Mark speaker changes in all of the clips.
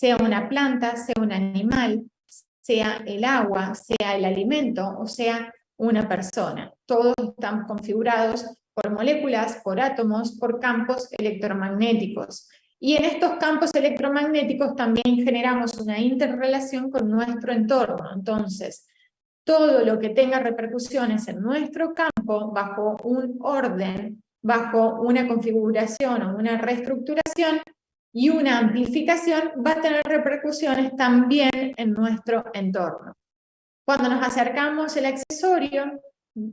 Speaker 1: sea una planta, sea un animal, sea el agua, sea el alimento o sea una persona. Todos estamos configurados por moléculas, por átomos, por campos electromagnéticos. Y en estos campos electromagnéticos también generamos una interrelación con nuestro entorno. Entonces, todo lo que tenga repercusiones en nuestro campo, bajo un orden, bajo una configuración o una reestructuración y una amplificación, va a tener repercusiones también en nuestro entorno. Cuando nos acercamos al accesorio,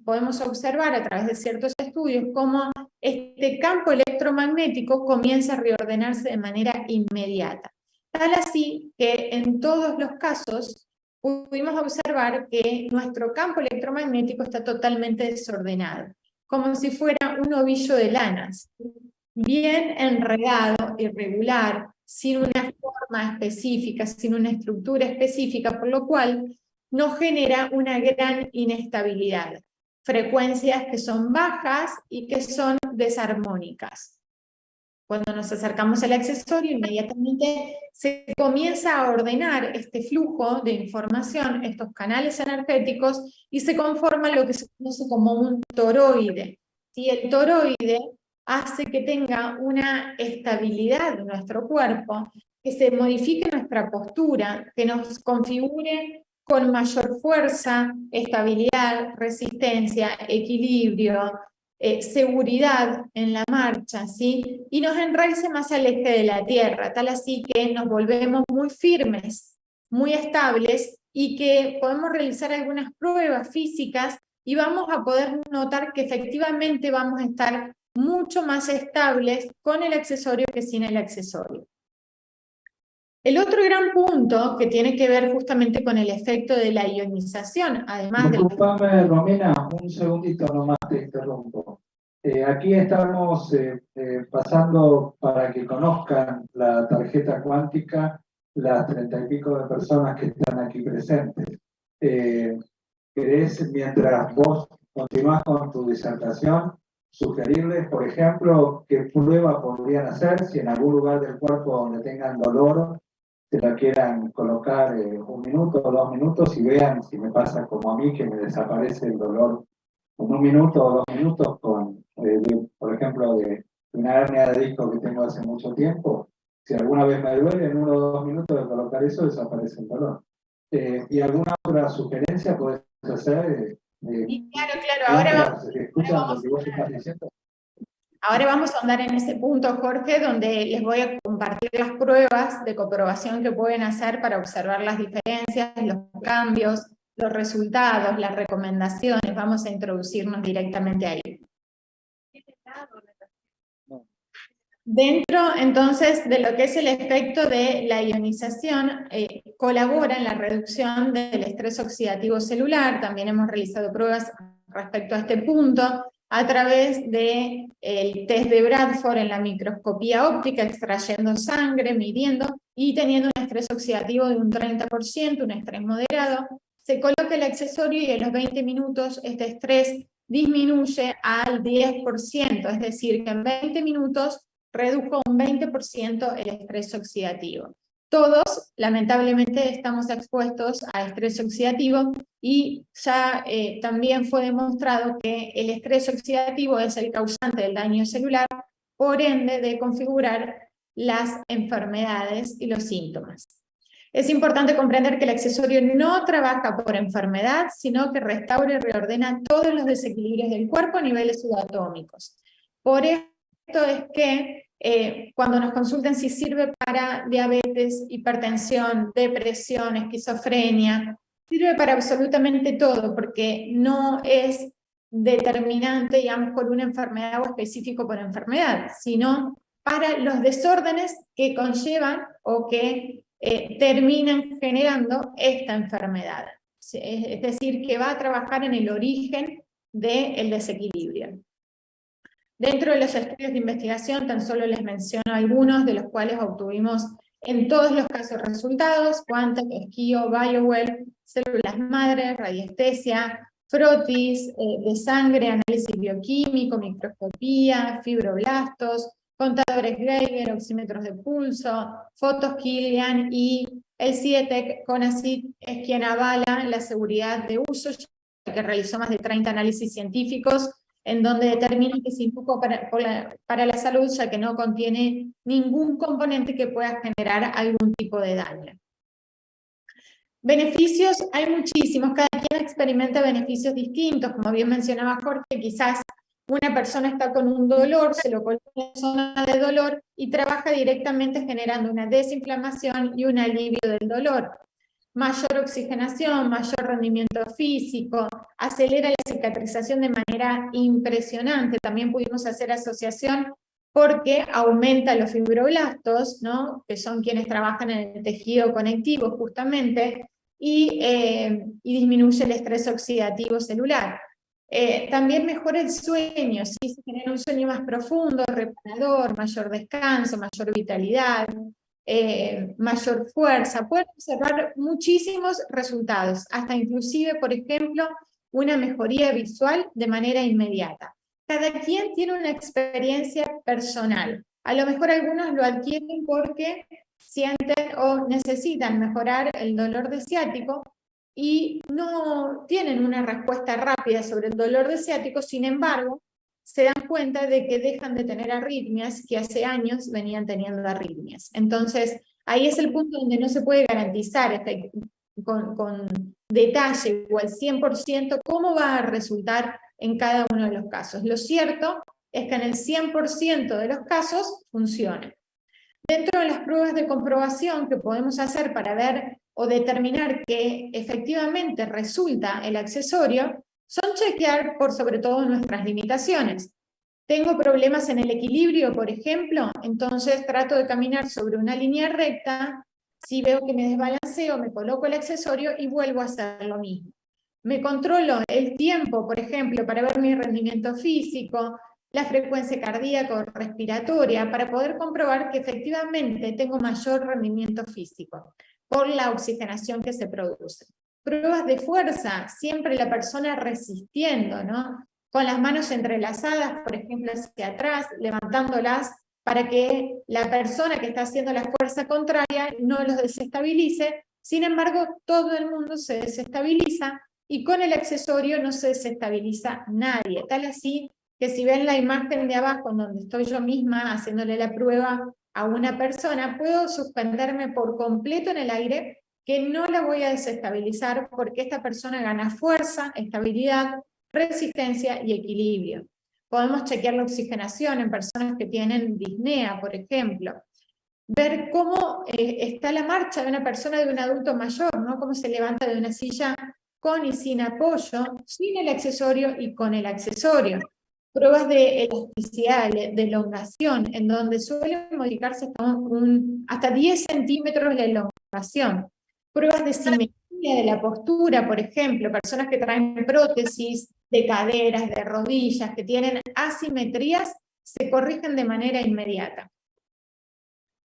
Speaker 1: podemos observar a través de ciertos estudios cómo este campo electromagnético comienza a reordenarse de manera inmediata. Tal así que en todos los casos pudimos observar que nuestro campo electromagnético está totalmente desordenado, como si fuera un ovillo de lanas, bien enredado, irregular, sin una forma específica, sin una estructura específica, por lo cual nos genera una gran inestabilidad. Frecuencias que son bajas y que son desarmónicas. Cuando nos acercamos al accesorio, inmediatamente se comienza a ordenar este flujo de información, estos canales energéticos, y se conforma lo que se conoce como un toroide. ¿Sí? El toroide hace que tenga una estabilidad en nuestro cuerpo, que se modifique nuestra postura, que nos configure con mayor fuerza, estabilidad, resistencia, equilibrio, seguridad en la marcha, ¿sí? Y nos enraice más al eje de la Tierra, tal así que nos volvemos muy firmes, muy estables, y que podemos realizar algunas pruebas físicas y vamos a poder notar que efectivamente vamos a estar mucho más estables con el accesorio que sin el accesorio. El otro gran punto que tiene que ver justamente con el efecto de la ionización, además de...
Speaker 2: Disculpame, Romina, un segundito nomás te interrumpo. Aquí estamos pasando para que conozcan la tarjeta cuántica las 30 y pico de personas que están aquí presentes. ¿Querés, mientras vos continuás con tu disertación, sugerirles, por ejemplo, qué prueba podrían hacer si en algún lugar del cuerpo donde tengan dolor se la quieran colocar 1 minuto o 2 minutos y vean si me pasa como a mí, que me desaparece el dolor en 1 minuto o 2 minutos con, por ejemplo, de una hernia de disco que tengo hace mucho tiempo? Si alguna vez me duele, en 1 o 2 minutos de colocar eso desaparece el dolor. ¿Y alguna otra sugerencia puedes hacer?
Speaker 1: Ahora vamos a andar en ese punto, Jorge, donde les voy a compartir las pruebas de comprobación que pueden hacer para observar las diferencias, los cambios, los resultados, las recomendaciones. Vamos a introducirnos directamente ahí. Dentro, entonces, de lo que es el efecto de la ionización, colabora en la reducción del estrés oxidativo celular. También hemos realizado pruebas respecto a este punto, a través del test de Bradford en la microscopía óptica, extrayendo sangre, midiendo y teniendo un estrés oxidativo de un 30%, un estrés moderado. Se coloca el accesorio y a los 20 minutos este estrés disminuye al 10%, es decir, que en 20 minutos redujo un 20% el estrés oxidativo. Todos, lamentablemente, estamos expuestos a estrés oxidativo y ya también fue demostrado que el estrés oxidativo es el causante del daño celular, por ende de configurar las enfermedades y los síntomas. Es importante comprender que el accesorio no trabaja por enfermedad, sino que restaura y reordena todos los desequilibrios del cuerpo a niveles subatómicos. Por esto es que cuando nos consulten si sirve para diabetes, hipertensión, depresión, esquizofrenia, sirve para absolutamente todo, porque no es determinante, digamos, por una enfermedad o específico por enfermedad, sino para los desórdenes que conllevan o que terminan generando esta enfermedad. Es decir, que va a trabajar en el origen del desequilibrio. Dentro de los estudios de investigación, tan solo les menciono algunos, de los cuales obtuvimos en todos los casos resultados: Quantec, Esquio, BioWell, células madres, radiestesia, frotis de sangre, análisis bioquímico, microscopía, fibroblastos, contadores Geiger, oxímetros de pulso, fotos Killian, y el CIETEC CONACYT es quien avala la seguridad de uso, que realizó más de 30 análisis científicos en donde determina que es inocuo para la salud, ya que no contiene ningún componente que pueda generar algún tipo de daño. Beneficios, hay muchísimos, cada quien experimenta beneficios distintos, como bien mencionaba Jorge, quizás una persona está con un dolor, se lo coloca en la zona de dolor y trabaja directamente generando una desinflamación y un alivio del dolor. Mayor oxigenación, mayor rendimiento físico, acelera la cicatrización de manera impresionante. También pudimos hacer asociación porque aumenta los fibroblastos, ¿no? Que son quienes trabajan en el tejido conectivo justamente, y disminuye el estrés oxidativo celular. También mejora el sueño, ¿sí? Se genera un sueño más profundo, reparador, mayor descanso, mayor vitalidad, mayor fuerza. Pueden observar muchísimos resultados, hasta inclusive, por ejemplo, una mejoría visual de manera inmediata. Cada quien tiene una experiencia personal. A lo mejor algunos lo adquieren porque sienten o necesitan mejorar el dolor de ciático y no tienen una respuesta rápida sobre el dolor de ciático, sin embargo, se dan cuenta de que dejan de tener arritmias que hace años venían teniendo arritmias. Entonces, ahí es el punto donde no se puede garantizar con detalle o al 100% cómo va a resultar en cada uno de los casos. Lo cierto es que en el 100% de los casos funciona. Dentro de las pruebas de comprobación que podemos hacer para ver o determinar que efectivamente resulta el accesorio, son chequear por sobre todo nuestras limitaciones. Tengo problemas en el equilibrio, por ejemplo, entonces trato de caminar sobre una línea recta. Si veo que me desbalanceo, me coloco el accesorio y vuelvo a hacer lo mismo. Me controlo el tiempo, por ejemplo, para ver mi rendimiento físico, la frecuencia cardíaca o respiratoria, para poder comprobar que efectivamente tengo mayor rendimiento físico por la oxigenación que se produce. Pruebas de fuerza, siempre la persona resistiendo, ¿no? Con las manos entrelazadas, por ejemplo, hacia atrás, levantándolas para que la persona que está haciendo la fuerza contraria no los desestabilice. Sin embargo, todo el mundo se desestabiliza y con el accesorio no se desestabiliza nadie. Tal así que si ven la imagen de abajo, en donde estoy yo misma haciéndole la prueba a una persona, puedo suspenderme por completo en el aire, que no la voy a desestabilizar porque esta persona gana fuerza, estabilidad, resistencia y equilibrio. Podemos chequear la oxigenación en personas que tienen disnea, por ejemplo. Ver cómo está la marcha de una persona, de un adulto mayor, ¿no? Cómo se levanta de una silla con y sin apoyo, sin el accesorio y con el accesorio. Pruebas de elasticidad, de elongación, en donde suele modificarse hasta 10 centímetros la elongación. Pruebas de simetría de la postura, por ejemplo, personas que traen prótesis de caderas, de rodillas, que tienen asimetrías, se corrigen de manera inmediata.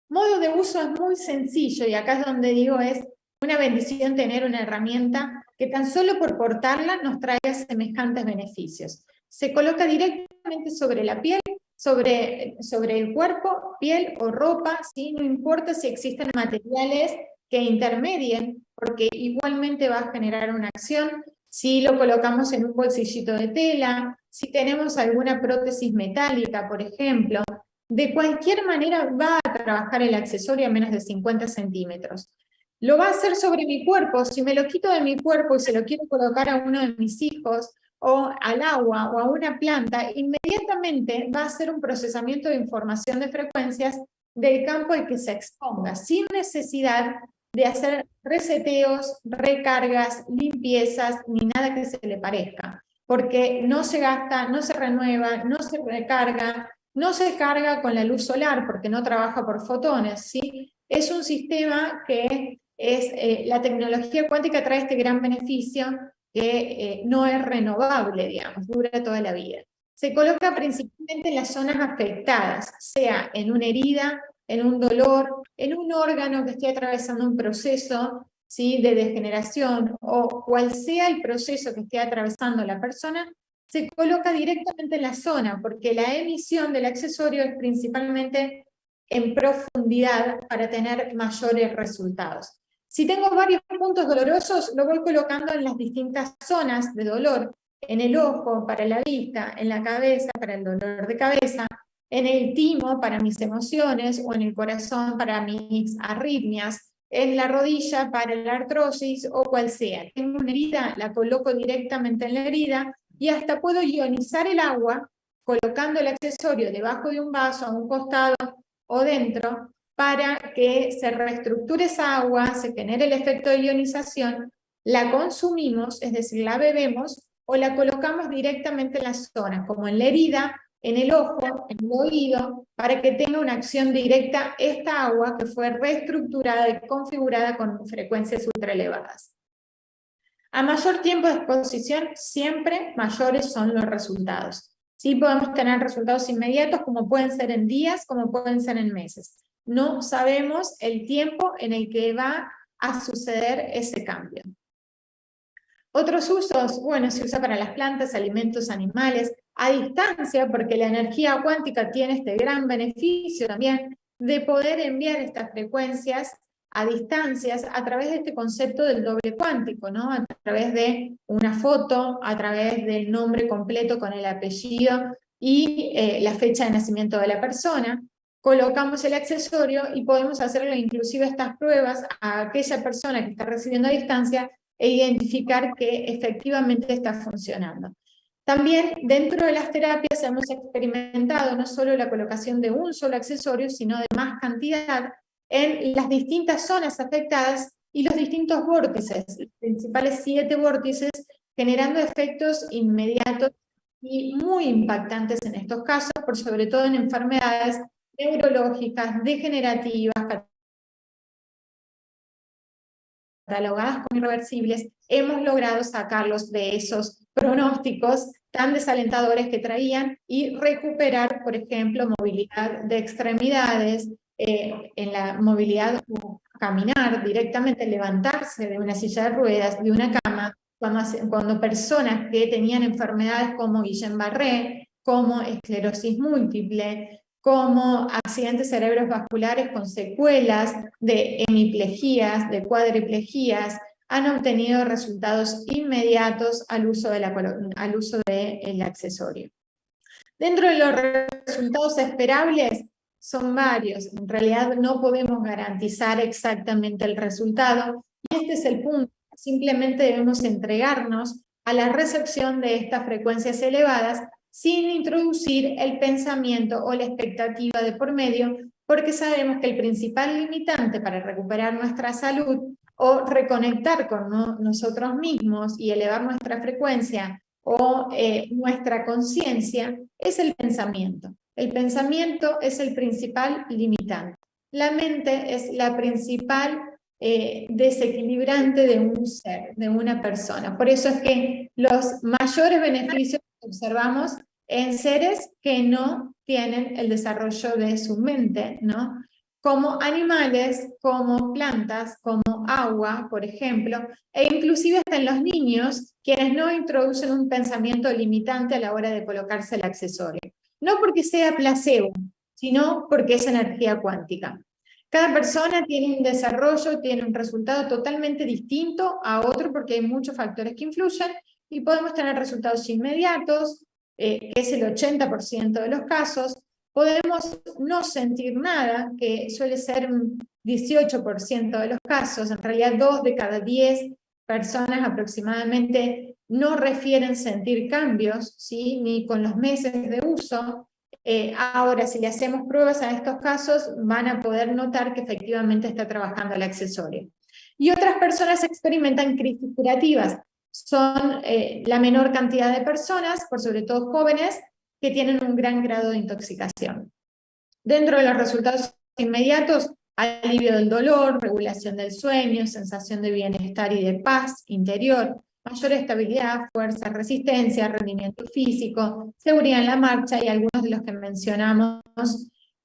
Speaker 1: Modo de uso es muy sencillo, y acá es donde digo, es una bendición tener una herramienta que tan solo por portarla nos traiga semejantes beneficios. Se coloca directamente sobre la piel, sobre el cuerpo, piel o ropa, ¿sí? No importa si existen materiales que intermedien, porque igualmente va a generar una acción. Si lo colocamos en un bolsillito de tela, si tenemos alguna prótesis metálica, por ejemplo, de cualquier manera va a trabajar el accesorio a menos de 50 centímetros. Lo va a hacer sobre mi cuerpo. Si me lo quito de mi cuerpo y se lo quiero colocar a uno de mis hijos, o al agua, o a una planta, inmediatamente va a hacer un procesamiento de información de frecuencias del campo al que se exponga, sin necesidad de hacer reseteos, recargas, limpiezas, ni nada que se le parezca, porque no se gasta, no se renueva, no se recarga, no se carga con la luz solar, porque no trabaja por fotones, ¿sí? Es un sistema que la tecnología cuántica trae este gran beneficio, que no es renovable, digamos, dura toda la vida. Se coloca principalmente en las zonas afectadas, sea en una herida, en un dolor, en un órgano que esté atravesando un proceso, ¿sí?, de degeneración, o cual sea el proceso que esté atravesando la persona, se coloca directamente en la zona, porque la emisión del accesorio es principalmente en profundidad para tener mayores resultados. Si tengo varios puntos dolorosos, lo voy colocando en las distintas zonas de dolor, en el ojo para la vista, en la cabeza para el dolor de cabeza, en el timo para mis emociones, o en el corazón para mis arritmias, en la rodilla para la artrosis o cual sea. Tengo una herida, la coloco directamente en la herida y hasta puedo ionizar el agua colocando el accesorio debajo de un vaso, a un costado o dentro, para que se reestructure esa agua, se genere el efecto de ionización, la consumimos, es decir, la bebemos, o la colocamos directamente en las zonas, como en la herida, en el ojo, en el oído, para que tenga una acción directa esta agua que fue reestructurada y configurada con frecuencias ultra elevadas. A mayor tiempo de exposición, siempre mayores son los resultados. Sí podemos tener resultados inmediatos, como pueden ser en días, como pueden ser en meses. No sabemos el tiempo en el que va a suceder ese cambio. Otros usos, bueno, se usa para las plantas, alimentos, animales, a distancia, porque la energía cuántica tiene este gran beneficio también de poder enviar estas frecuencias a distancias a través de este concepto del doble cuántico, ¿no? A través de una foto, a través del nombre completo con el apellido y la fecha de nacimiento de la persona. Colocamos el accesorio y podemos hacerle inclusive estas pruebas a aquella persona que está recibiendo a distancia e identificar que efectivamente está funcionando. También dentro de las terapias hemos experimentado no solo la colocación de un solo accesorio, sino de más cantidad en las distintas zonas afectadas y los distintos vórtices, los principales 7 vórtices, generando efectos inmediatos y muy impactantes en estos casos, por sobre todo en enfermedades neurológicas, degenerativas, catalogadas como irreversibles, hemos logrado sacarlos de esos pronósticos tan desalentadores que traían y recuperar, por ejemplo, movilidad de extremidades, en la movilidad caminar directamente, levantarse de una silla de ruedas, de una cama, cuando personas que tenían enfermedades como Guillain-Barré, como esclerosis múltiple, como accidentes cerebrovasculares con secuelas de hemiplejías, de cuadriplejías, han obtenido resultados inmediatos al uso del accesorio. Dentro de los resultados esperables son varios. En realidad no podemos garantizar exactamente el resultado, y este es el punto. Simplemente debemos entregarnos a la recepción de estas frecuencias elevadas sin introducir el pensamiento o la expectativa de por medio, porque sabemos que el principal limitante para recuperar nuestra salud o reconectar con nosotros mismos y elevar nuestra frecuencia o nuestra conciencia es el pensamiento. El pensamiento es el principal limitante. La mente es la principal desequilibrante de un ser, de una persona. Por eso es que los mayores beneficios que observamos en seres que no tienen el desarrollo de su mente, ¿no? Como animales, como plantas, como agua, por ejemplo, e inclusive hasta en los niños, quienes no introducen un pensamiento limitante a la hora de colocarse el accesorio. No porque sea placebo, sino porque es energía cuántica. Cada persona tiene un desarrollo, tiene un resultado totalmente distinto a otro, porque hay muchos factores que influyen, y podemos tener resultados inmediatos, que es el 80% de los casos. Podemos no sentir nada, que suele ser un 18% de los casos. En realidad 2 de cada 10 personas aproximadamente no refieren sentir cambios, ¿sí? Ni con los meses de uso. Ahora, si le hacemos pruebas a estos casos, van a poder notar que efectivamente está trabajando el accesorio. Y otras personas experimentan crisis curativas. Son la menor cantidad de personas, por sobre todo jóvenes, que tienen un gran grado de intoxicación. Dentro de los resultados inmediatos, alivio del dolor, regulación del sueño, sensación de bienestar y de paz interior, mayor estabilidad, fuerza, resistencia, rendimiento físico, seguridad en la marcha y algunos de los que mencionamos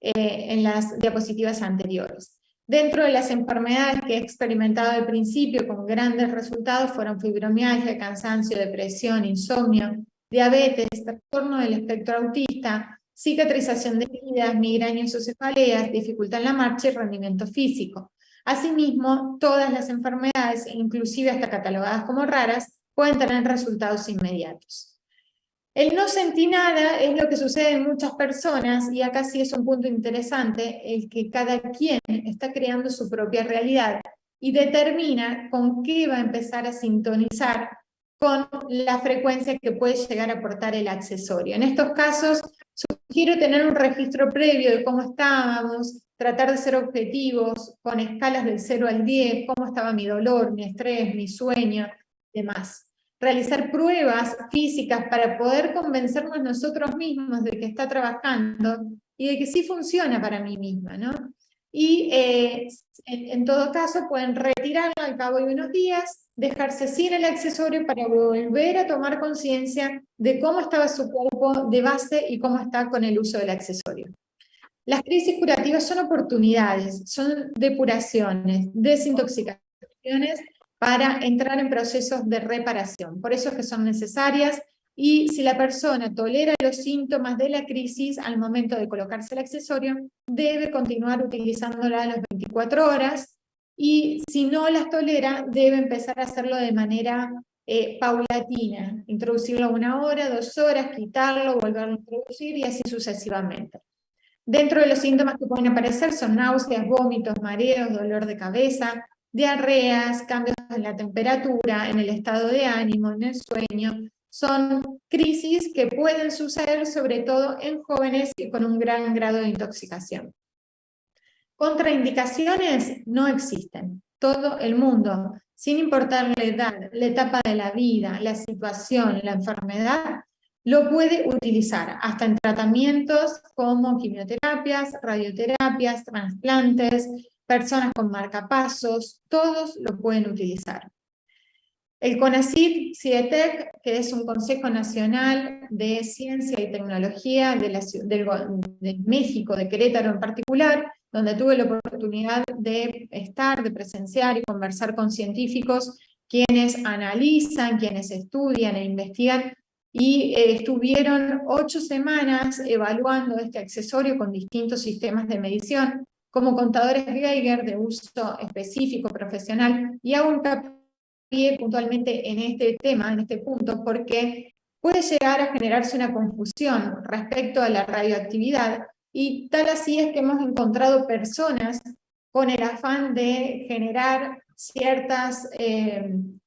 Speaker 1: en las diapositivas anteriores. Dentro de las enfermedades que he experimentado al principio con grandes resultados fueron fibromialgia, cansancio, depresión, insomnio, diabetes, trastorno del espectro autista, cicatrización de heridas, migrañas o cefaleas, dificultad en la marcha y rendimiento físico. Asimismo, todas las enfermedades, inclusive hasta catalogadas como raras, pueden tener resultados inmediatos. El no sentir nada es lo que sucede en muchas personas, y acá sí es un punto interesante, el que cada quien está creando su propia realidad y determina con qué va a empezar a sintonizar con la frecuencia que puede llegar a aportar el accesorio. En estos casos, sugiero tener un registro previo de cómo estábamos, tratar de ser objetivos con escalas del 0 al 10, cómo estaba mi dolor, mi estrés, mi sueño, demás. Realizar pruebas físicas para poder convencernos nosotros mismos de que está trabajando y de que sí funciona para mí misma, ¿no? Y en todo caso pueden retirarlo al cabo de unos días, dejarse sin el accesorio para volver a tomar conciencia de cómo estaba su cuerpo de base y cómo está con el uso del accesorio. Las crisis curativas son oportunidades, son depuraciones, desintoxicaciones para entrar en procesos de reparación. Por eso es que son necesarias, y si la persona tolera los síntomas de la crisis al momento de colocarse el accesorio, debe continuar utilizándola a las 24 horas, y si no las tolera, debe empezar a hacerlo de manera paulatina, introducirlo 1 hora, 2 horas, quitarlo, volverlo a introducir y así sucesivamente. Dentro de los síntomas que pueden aparecer son náuseas, vómitos, mareos, dolor de cabeza, diarreas, cambios en la temperatura, en el estado de ánimo, en el sueño. Son crisis que pueden suceder sobre todo en jóvenes y con un gran grado de intoxicación. Contraindicaciones no existen. Todo el mundo, sin importar la edad, la etapa de la vida, la situación, la enfermedad, lo puede utilizar, hasta en tratamientos como quimioterapias, radioterapias, trasplantes, personas con marcapasos, todos lo pueden utilizar. El CONACYT CIDETEC, que es un Consejo Nacional de Ciencia y Tecnología de México, de Querétaro en particular, donde tuve la oportunidad de estar, de presenciar y conversar con científicos, quienes analizan, quienes estudian e investigan, y estuvieron 8 semanas evaluando este accesorio con distintos sistemas de medición, como contadores Geiger de uso específico, profesional, y hago un hincapié puntualmente en este tema, en este punto, porque puede llegar a generarse una confusión respecto a la radioactividad, y tal así es que hemos encontrado personas con el afán de generar ciertas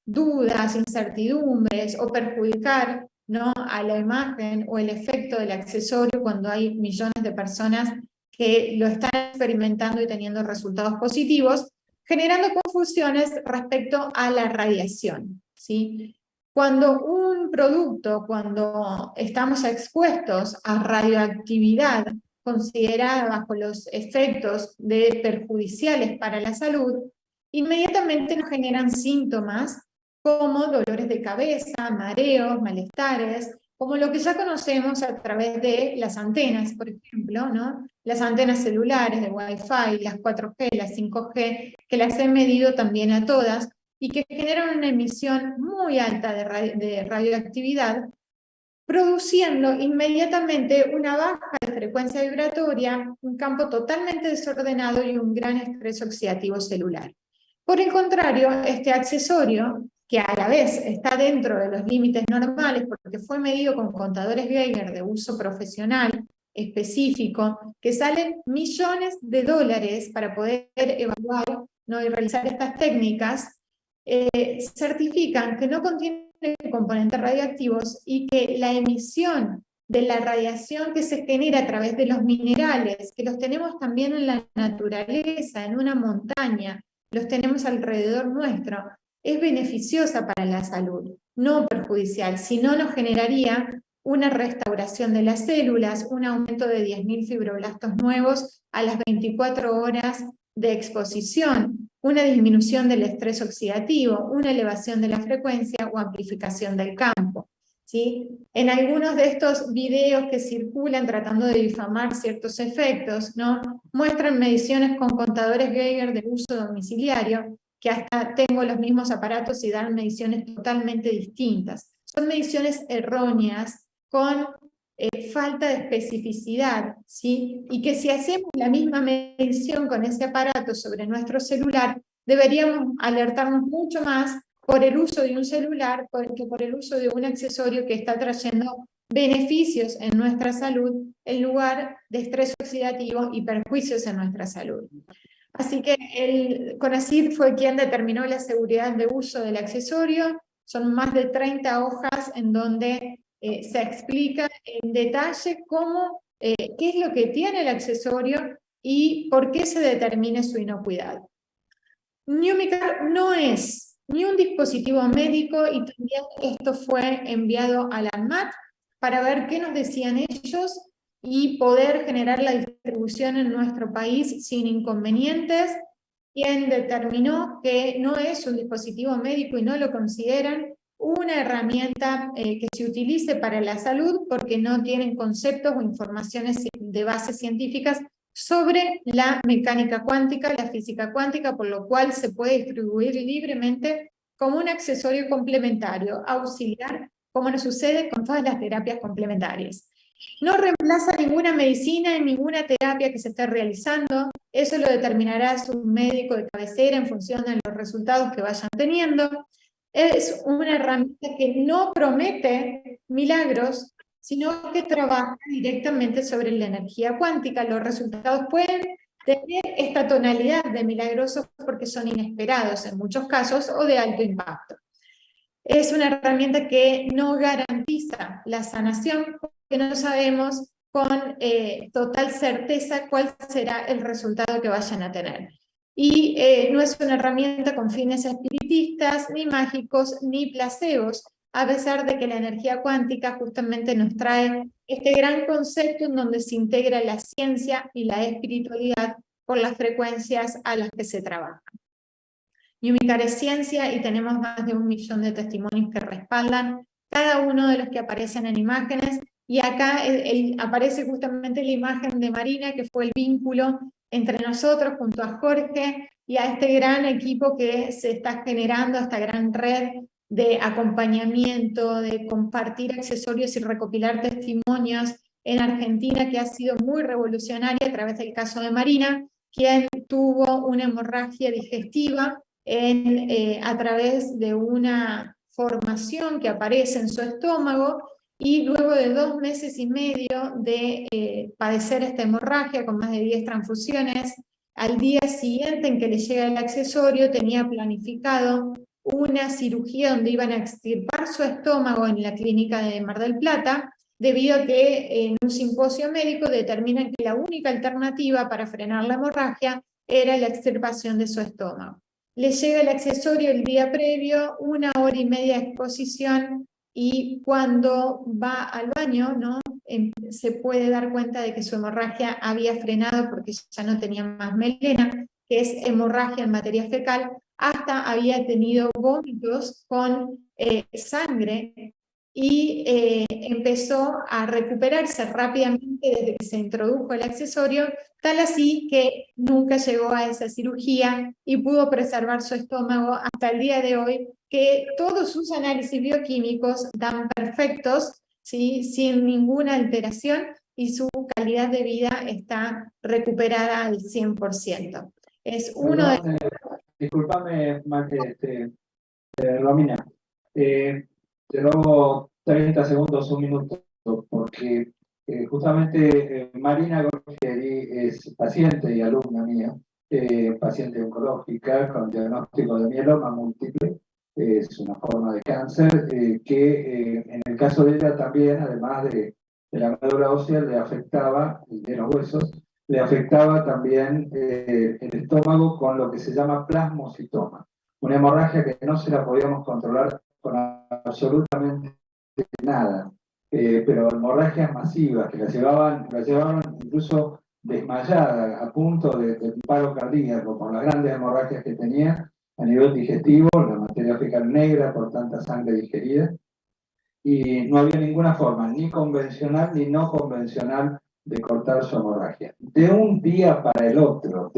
Speaker 1: dudas, incertidumbres o perjudicar, ¿no?, a la imagen o el efecto del accesorio cuando hay millones de personas que lo están experimentando y teniendo resultados positivos, generando confusiones respecto a la radiación, ¿sí? Cuando un producto, cuando estamos expuestos a radioactividad considerada bajo los efectos perjudiciales para la salud, inmediatamente nos generan síntomas como dolores de cabeza, mareos, malestares, como lo que ya conocemos a través de las antenas, por ejemplo, ¿no? Las antenas celulares de Wi-Fi, las 4G, las 5G, que las he medido también a todas, y que generan una emisión muy alta de radioactividad, produciendo inmediatamente una baja de frecuencia vibratoria, un campo totalmente desordenado y un gran estrés oxidativo celular. Por el contrario, este accesorio, que a la vez está dentro de los límites normales porque fue medido con contadores Geiger de uso profesional específico, que salen millones de dólares para poder evaluar, ¿no?, y realizar estas técnicas, certifican que no contiene componentes radioactivos y que la emisión de la radiación que se genera a través de los minerales, que los tenemos también en la naturaleza, en una montaña, los tenemos alrededor nuestro, es beneficiosa para la salud, no perjudicial, sino nos generaría una restauración de las células, un aumento de 10.000 fibroblastos nuevos a las 24 horas de exposición, una disminución del estrés oxidativo, una elevación de la frecuencia o amplificación del campo, ¿sí? En algunos de estos videos que circulan tratando de difamar ciertos efectos, ¿no?, muestran mediciones con contadores Geiger de uso domiciliario, que hasta tengo los mismos aparatos y dan mediciones totalmente distintas. son mediciones erróneas con falta de especificidad, ¿sí? Y que si hacemos la misma medición con ese aparato sobre nuestro celular, deberíamos alertarnos mucho más por el uso de un celular que por el uso de un accesorio que está trayendo beneficios en nuestra salud en lugar de estrés oxidativo y perjuicios en nuestra salud. Así que el CONACYT fue quien determinó la seguridad de uso del accesorio. Son más de 30 hojas en donde se explica en detalle qué es lo que tiene el accesorio y por qué se determina su inocuidad. Newmicar no es ni un dispositivo médico y también esto fue enviado a la ANMAT para ver qué nos decían ellos y poder generar la distribución en nuestro país sin inconvenientes. Quien determinó que no es un dispositivo médico y no lo consideran una herramienta que se utilice para la salud porque no tienen conceptos o informaciones de bases científicas sobre la mecánica cuántica, la física cuántica, por lo cual se puede distribuir libremente como un accesorio complementario, auxiliar, como nos sucede con todas las terapias complementarias. No reemplaza ninguna medicina ni ninguna terapia que se esté realizando, eso lo determinará su médico de cabecera en función de los resultados que vayan teniendo. Es una herramienta que no promete milagros, sino que trabaja directamente sobre la energía cuántica. Los resultados pueden tener esta tonalidad de milagrosos porque son inesperados en muchos casos o de alto impacto. Es una herramienta que no garantiza la sanación porque no sabemos con total certeza cuál será el resultado que vayan a tener. Y no es una herramienta con fines espiritistas, ni mágicos, ni placebos, a pesar de que la energía cuántica justamente nos trae este gran concepto en donde se integra la ciencia y la espiritualidad por las frecuencias a las que se trabaja. Newmicar es ciencia y tenemos más de 1 millón de testimonios que respaldan cada uno de los que aparecen en imágenes, y acá aparece justamente la imagen de Marina, que fue el vínculo entre nosotros junto a Jorge y a este gran equipo que se está generando, esta gran red de acompañamiento, de compartir accesorios y recopilar testimonios en Argentina, que ha sido muy revolucionaria a través del caso de Marina, quien tuvo una hemorragia digestiva a través de una formación que aparece en su estómago, y luego de 2 meses y medio de padecer esta hemorragia con más de 10 transfusiones, al día siguiente en que le llega el accesorio tenía planificado una cirugía donde iban a extirpar su estómago en la clínica de Mar del Plata, debido a que en un simposio médico determinan que la única alternativa para frenar la hemorragia era la extirpación de su estómago. Le llega el accesorio el día previo, 1 hora y media de exposición, y cuando va al baño, ¿no? Se puede dar cuenta de que su hemorragia había frenado porque ya no tenía más melena, que es hemorragia en materia fecal, hasta había tenido vómitos con sangre, y empezó a recuperarse rápidamente desde que se introdujo el accesorio, tal así que nunca llegó a esa cirugía y pudo preservar su estómago hasta el día de hoy, que todos sus análisis bioquímicos dan perfectos, ¿sí? Sin ninguna alteración, y su calidad de vida está recuperada al 100%. Es uno de...
Speaker 2: Disculpame, Romina. Te robo 30 segundos, 1 minuto, porque justamente Marina Gorgieri es paciente y alumna mía, paciente oncológica con diagnóstico de mieloma múltiple. Es una forma de cáncer que en el caso de ella también, además de la médula ósea, le afectaba, de los huesos, le afectaba también el estómago con lo que se llama plasmocitoma, una hemorragia que no se la podíamos controlar con absolutamente nada, pero hemorragias masivas que la llevaban incluso desmayada, a punto de un paro cardíaco por las grandes hemorragias que tenía a nivel digestivo, la materia fecal negra por tanta sangre digerida, y no había ninguna forma, ni convencional ni no convencional, de cortar su hemorragia. De un día para el otro,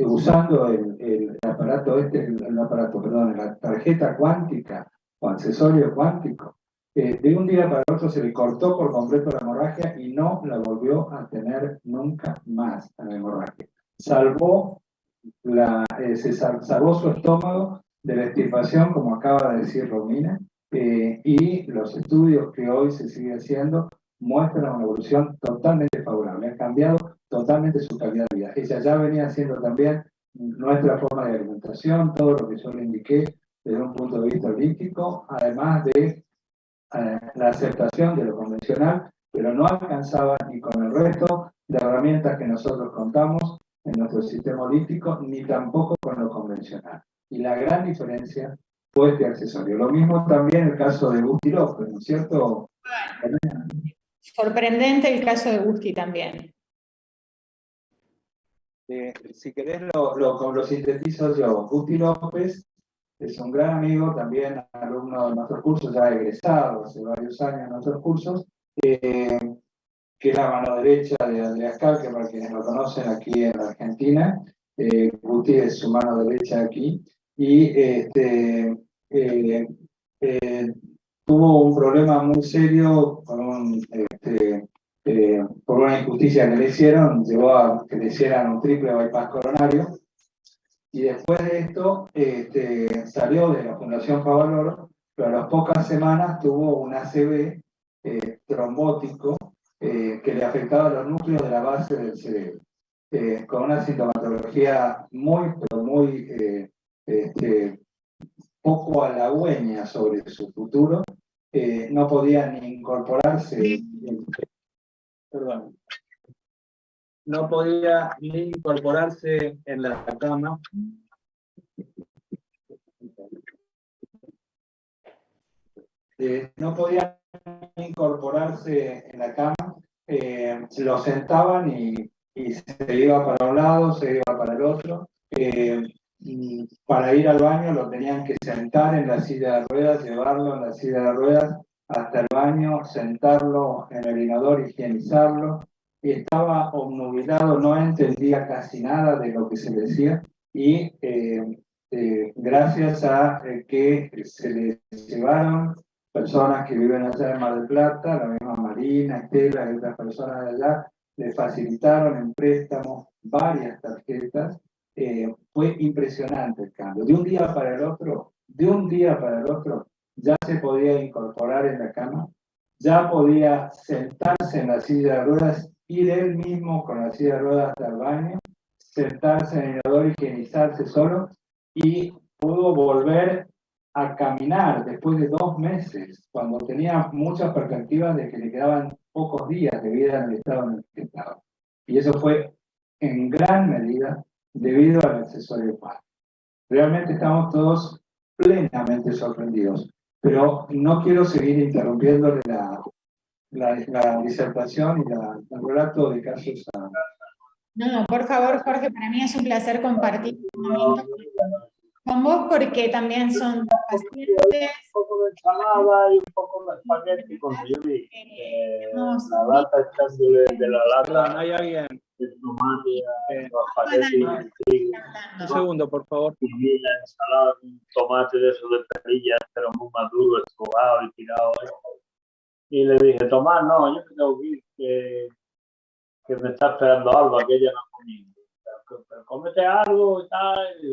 Speaker 2: usando el aparato perdón, la tarjeta cuántica o accesorio cuántico, de un día para otro se le cortó por completo la hemorragia y no la volvió a tener nunca más la hemorragia. Salvó salvó su estómago de la extirpación, como acaba de decir Romina, y los estudios que hoy se sigue haciendo muestran una evolución totalmente favorable. Ha cambiado totalmente su calidad de vida. Ella ya venía haciendo también nuestra forma de alimentación, todo lo que yo le indiqué desde un punto de vista holístico, además de la aceptación de lo convencional, pero no alcanzaba ni con el resto de herramientas que nosotros contamos en nuestro sistema holístico, ni tampoco con lo convencional. Y la gran diferencia fue este accesorio. Lo mismo también el caso de Gusti López, ¿no es cierto?
Speaker 1: Sorprendente el caso de Gusti también.
Speaker 2: Si querés lo sintetizo yo. Gusti López es un gran amigo, también alumno de nuestros cursos, ya egresado hace varios años en nuestros cursos, que es la mano derecha de Andreas Karl, que para quienes lo conocen aquí en Argentina, Guti es su mano derecha aquí, y tuvo un problema muy serio con por una injusticia que le hicieron, llevó a que le hicieran un triple bypass coronario, y después de esto salió de la Fundación Favaloro, pero a las pocas semanas tuvo un ACV trombótico que le afectaba los núcleos de la base del cerebro, con una sintomatología pero muy poco halagüeña sobre su futuro. No podía ni incorporarse, perdón, no podía ni incorporarse en la cama. No podía incorporarse en la cama, lo sentaban y se iba para un lado, se iba para el otro. Para ir al baño lo tenían que sentar en la silla de ruedas, llevarlo en la silla de ruedas hasta el baño, sentarlo en el inodoro, higienizarlo. Y estaba obnubilado, no entendía casi nada de lo que se decía. Y gracias a que se le llevaron personas que viven allá en Mar del Plata, la misma Marina, Estela y otras personas de allá, le facilitaron en préstamo varias tarjetas. Fue impresionante el cambio. De un día para el otro, ya se podía incorporar en la cama, ya podía sentarse en la silla de ruedas, ir él mismo con la silla de ruedas hasta el baño, sentarse en el inodoro, higienizarse solo, y pudo volver a caminar después de 2 meses, cuando tenía muchas perspectivas de que le quedaban pocos días de vida en el estado en el que estaba. Y eso fue en gran medida debido al accesorio cuántico. Realmente estamos todos plenamente sorprendidos, pero no quiero seguir interrumpiéndole la disertación y el relato de casos a...
Speaker 1: No, por favor, Jorge, para mí es un placer compartir un momento con vos, porque también son pacientes.
Speaker 3: Un poco de ensalada y un poco de espagueti con vi. La lata echándole de la lata.
Speaker 2: ¿Hay alguien?
Speaker 3: El tomate, espagueti.
Speaker 2: Un segundo, por favor.
Speaker 3: Y la ensalada, un tomate de esos de perillas, pero muy maduro, estrugado y tirado. Y le dije, Tomás, no, yo creo que me está esperando algo, aquella no comí. Pero cómete algo y tal.